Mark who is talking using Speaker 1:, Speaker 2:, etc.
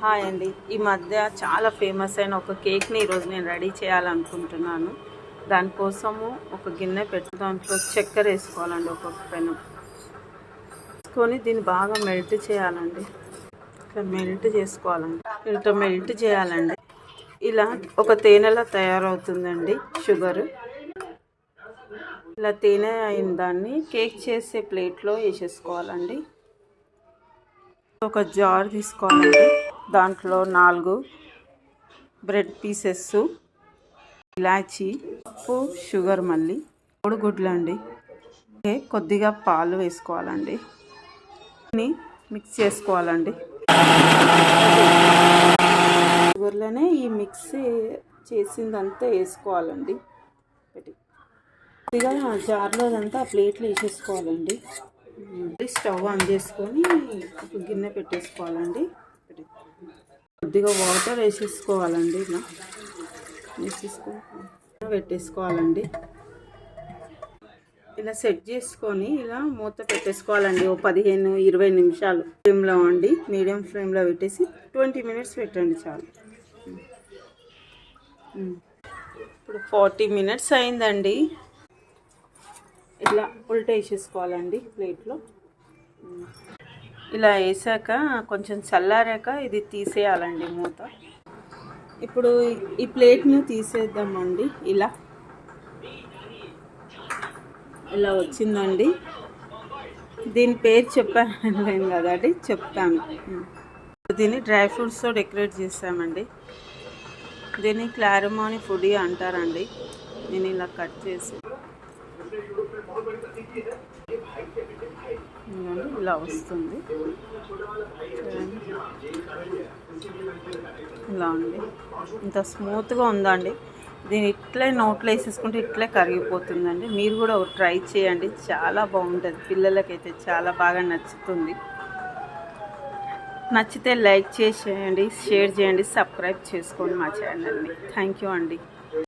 Speaker 1: Hi అండి. ఈ మధ్య చాలా ఫేమస్ అయిన ఒక కేక్ని ఈరోజు నేను రెడీ చేయాలనుకుంటున్నాను. దానికోసము ఒక గిన్నె పెట్టి దాంట్లో చక్కెర వేసుకోవాలండి. ఒక పెనం వేసుకొని దీన్ని బాగా మెల్ట్ చేయాలండి. ఇట్లా మెల్ట్ చేసుకోవాలండి. ఇట్లా మెల్ట్ చేయాలండి. ఇలా ఒక తేనెలా తయారవుతుందండి షుగర్. ఇలా తేనె అయిన దాన్ని కేక్ చేసే ప్లేట్లో వేసేసుకోవాలండి. ఒక జార్ తీసుకోవాలండి. దాంట్లో 4 బ్రెడ్ పీసెస్, ఇలాచీ, ఉప్పు, షుగర్, మళ్ళీ 3 గుడ్లు అండి. కొద్దిగా పాలు వేసుకోవాలండి. మిక్స్ చేసుకోవాలండి. షుగర్లోనే ఈ మిక్స్ చేసిందంతా వేసుకోవాలండి. కొద్దిగా జార్లో అంతా ప్లేట్లో వేసేసుకోవాలండి. స్టవ్ ఆన్ చేసుకొని ఒక గిన్నె పెట్టేసుకోవాలండి. కొద్దిగా వాటర్ వేసేసుకోవాలండి. ఇలా పెట్టేసుకోవాలండి. ఇలా సెట్ చేసుకొని ఇలా మూత పెట్టేసుకోవాలండి. ఓ 15-20 నిమిషాలు ఫ్లేమ్లో అండి. మీడియం ఫ్లేమ్లో పెట్టేసి 20 మినిట్స్ పెట్టండి చాలు. ఇప్పుడు 40 మినిట్స్ అయిందండి. ఇట్లా ఉల్టా వేసేసుకోవాలండి ప్లేట్లో. ఇలా వేసాక కొంచెం చల్లారాక ఇది తీసేయాలండి మూత. ఇప్పుడు ఈ ప్లేట్ను తీసేద్దామండి. ఇలా వచ్చిందండి. దీని పేరు చెప్పాను కదండి, చెప్తాను. దీన్ని డ్రై ఫ్రూట్స్తో డెకరేట్ చేస్తామండి. దీన్ని క్లారమాని ఫుడీ అంటారండి. నేను ఇలా కట్ చేసి ఇలా వస్తుంది. ఇలా అండి, ఇంత స్మూత్గా ఉందండి. దీన్ని ఇట్లే నోట్లో వేసేసుకుంటే ఇట్లే కరిగిపోతుందండి. మీరు కూడా ట్రై చేయండి, చాలా బాగుంటుంది. పిల్లలకైతే చాలా బాగా నచ్చుతుంది. నచ్చితే లైక్ చేసేయండి, షేర్ చేయండి, సబ్స్క్రైబ్ చేసుకోండి మా ఛానల్ని. థ్యాంక్ యూ అండి.